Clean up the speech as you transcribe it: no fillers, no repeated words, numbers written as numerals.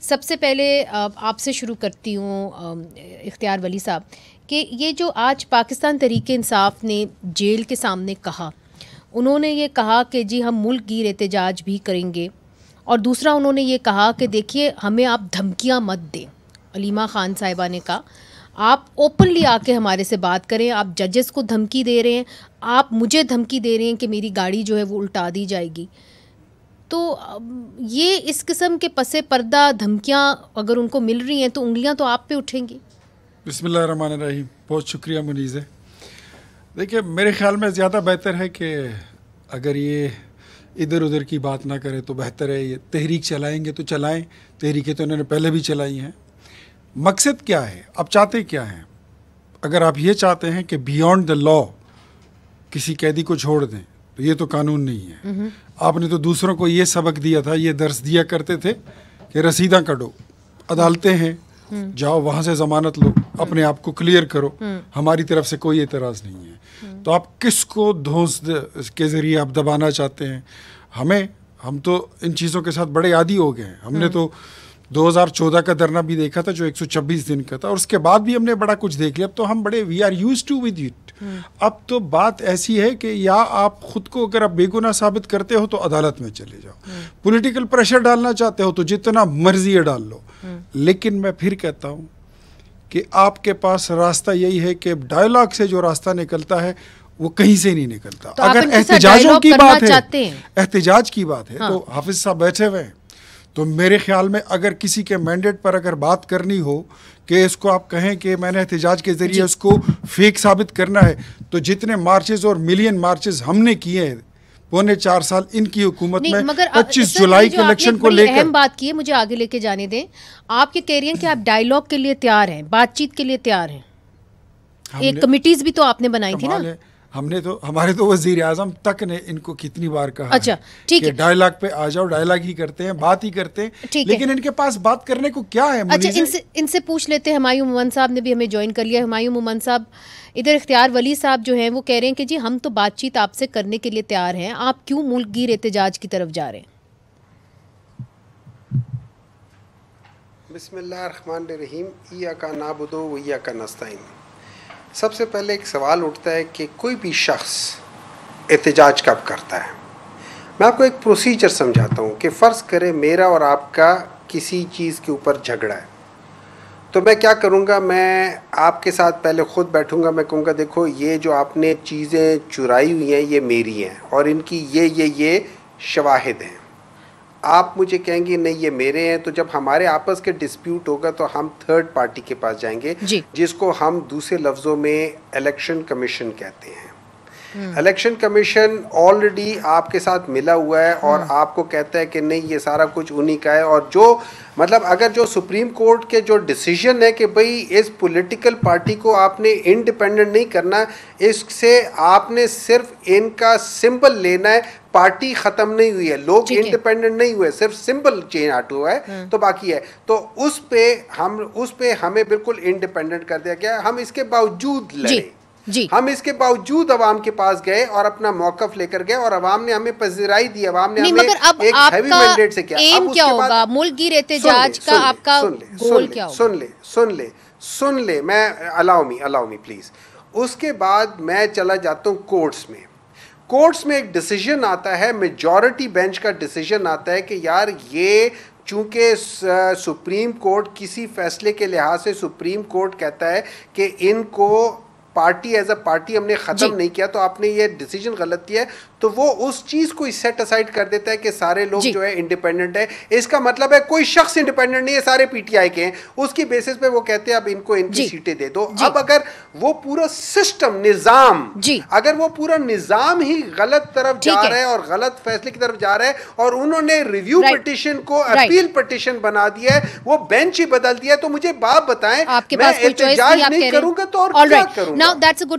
سب سے پہلے آپ سے شروع کرتی ہوں اختیار ولی صاحب کہ یہ جو آج پاکستان تحریک انصاف نے جیل کے سامنے کہا، انہوں نے یہ کہا کہ جی ہم ملک گیر احتجاج بھی کریں گے، اور دوسرا انہوں نے یہ کہا کہ دیکھیے ہمیں آپ دھمکیاں مت دیں. علیمہ خان صاحبہ نے کہا آپ اوپنلی آ کے ہمارے سے بات کریں، آپ ججز کو دھمکی دے رہے ہیں، آپ مجھے دھمکی دے رہے ہیں کہ میری گاڑی جو ہے وہ الٹا دی جائے گی. تو یہ اس قسم کے پس پردہ دھمکیاں اگر ان کو مل رہی ہیں تو انگلیاں تو آپ پہ اٹھیں گی. بسم اللہ الرحمن الرحیم. بہت شکریہ منیزہ. دیکھیے میرے خیال میں زیادہ بہتر ہے کہ اگر یہ ادھر ادھر کی بات نہ کرے تو بہتر ہے. یہ تحریک چلائیں گے تو چلائیں، تحریکیں تو انہوں نے پہلے بھی چلائی ہیں. مقصد کیا ہے، اب چاہتے کیا ہیں؟ اگر آپ یہ چاہتے ہیں کہ بیونڈ دا لا کسی قیدی کو چھوڑ دیں تو یہ تو قانون نہیں ہے. آپ نے تو دوسروں کو یہ سبق دیا تھا، یہ درس دیا کرتے تھے کہ رسیداں کٹو، عدالتیں ہیں، جاؤ وہاں سے ضمانت لو، اپنے آپ کو کلیئر کرو، ہماری طرف سے کوئی اعتراض نہیں ہے. تو آپ کس کو دھونس کے ذریعے آپ دبانا چاہتے ہیں؟ ہم تو ان چیزوں کے ساتھ بڑے عادی ہو گئے ہیں. ہم نے تو 2014 کا دھرنا بھی دیکھا تھا جو 126 دن کا تھا، اور اس کے بعد بھی ہم نے بڑا کچھ دیکھ لیا. اب تو ہم بڑے we are use to with it. اب تو بات ایسی ہے کہ یا آپ خود کو اگر آپ بے گناہ ثابت کرتے ہو تو عدالت میں چلے جاؤ، پولیٹیکل پریشر ڈالنا چاہتے ہو تو جتنا مرضی ہے ڈال لو. لیکن میں پھر کہتا ہوں کہ آپ کے پاس راستہ یہی ہے کہ ڈائیلاگ سے جو راستہ نکلتا ہے وہ کہیں سے نہیں نکلتا. اگر احتجاجوں کی بات ہے، احتجاج کی بات ہے تو حافظ صاحب بیٹھے ہوئے ہیں، تو میرے خیال میں اگر کسی کے مینڈیٹ پر اگر بات کرنی ہو کہ اس کو آپ کہیں کہ میں نے احتجاج کے ذریعے اس کو فیک ثابت کرنا ہے، تو جتنے مارچز اور ملین مارچز ہم نے کیے ہیں 4.25 سال ان کی حکومت میں 25 جولائی کے الیکشن کو لے کر، اہم بات کی ہے، مجھے آگے لے کے جانے دیں. آپ یہ کہہ رہی ہیں کہ آپ ڈائیلاگ کے لیے تیار ہیں، بات چیت کے لیے تیار ہیں. ایک کمیٹیز بھی تو آپ نے بنائی تھی نا. ہم نے تو، ہمارے تو وزیر اعظم تک نے ان کو کتنی بار کہا کہ ڈائیلاگ پہ آ جاؤ، ڈائیلاگ ہی کرتے ہیں، بات ہی کرتے ہیں، لیکن ان کے پاس بات کرنے کو کیا ہے؟ اچھا ان سے پوچھ لیتے ہیں. ہمایوں مومن صاحب نے بھی ہمیں جوائن کر لیا. ہمایوں مومن صاحب، ادھر اختیار ولی صاحب جو ہیں وہ کہہ رہے ہیں کہ جی ہم تو بات چیت آپ سے کرنے کے لیے تیار ہیں، آپ کیوں ملک گیر احتجاج کی طرف جا رہے ہیں؟ بسم اللہ الرحمن الرحیم. ایاک نعبد و ایاک نستعین. سب سے پہلے ایک سوال اٹھتا ہے کہ کوئی بھی شخص احتجاج کب کرتا ہے. میں آپ کو ایک پروسیجر سمجھاتا ہوں کہ فرض کرے میرا اور آپ کا کسی چیز کے اوپر جھگڑا ہے، تو میں کیا کروں گا، میں آپ کے ساتھ پہلے خود بیٹھوں گا، میں کہوں گا دیکھو یہ جو آپ نے چیزیں چرائی ہوئی ہیں یہ میری ہیں اور ان کی یہ شواہد ہیں. آپ مجھے کہیں گے نہیں یہ میرے ہیں، تو جب ہمارے آپس کے ڈسپیوٹ ہوگا تو ہم تھرڈ پارٹی کے پاس جائیں گے جس کو ہم دوسرے لفظوں میں الیکشن کمیشن کہتے ہیں. الیکشن کمیشن آلریڈی آپ کے ساتھ ملا ہوا ہے اور آپ کو کہتا ہے کہ نہیں یہ سارا کچھ انہی کا ہے. اور جو مطلب اگر جو سپریم کورٹ کے جو ڈیسیژن ہے کہ بھئی اس پولیٹیکل پارٹی کو آپ نے انڈیپینڈنٹ نہیں کرنا، اس سے آپ نے صرف ان کا سمبل لینا ہے، پارٹی ختم نہیں ہوئی ہے، لوگ انڈیپینڈنٹ نہیں ہوئے، صرف سمبل چینج آٹ ہوا ہے تو باقی ہے. تو اس پہ ہمیں بالکل انڈیپینڈنٹ کر دیا گیا. ہم اس کے باوجود لڑے، ہم اس کے باوجود عوام کے پاس گئے اور اپنا موقف لے کر گئے اور عوام نے ہمیں پذیرائی دی. عوام نے ہمیں ایک ہیوی مینڈیٹ سے کیا. ایم کیا ہوگا ملک گیر احتجاج کا، آپ کا گول کیا ہوگا؟ سن لے میں الاؤ می پلیز. اس کے بعد میں چلا جاتا ہوں کورٹس میں ایک ڈیسیژن آتا ہے، میجورٹی بینچ کا ڈیسیژن آتا ہے کہ یار یہ چونکہ سپریم کورٹ کسی فیصلے کے لحاظ سے سپریم کورٹ کہتا ہے کہ ان کو پارٹی ایز اے پارٹی ہم نے ختم نہیں کیا، تو آپ نے یہ ڈیسیژن غلط کیا ہے، تو وہ اس چیز کو سیٹ اسائڈ کر دیتا ہے کہ سارے لوگ جو ہے انڈیپینڈنٹ ہے. اس کا مطلب ہے کوئی شخص انڈیپینڈنٹ نہیں ہے، سارے پی ٹی آئی کے ہیں. اس کی بیسس پہ وہ کہتے ہیں اب ان کو ان کی سیٹیں دے دو. اب اگر وہ پورا سسٹم نظام اگر وہ پورا نظام ہی غلط طرف جا رہا ہے اور غلط فیصلے کی طرف جا رہا ہے اور انہوں نے ریویو پٹیشن کو اپیل پٹیشن بنا دیا ہے، وہ بینچ ہی بدل دیا ہے، تو مجھے بات بتائیں میں احتجاج نہیں کروں گا تو اور کیا کروں گا؟ Now that's a good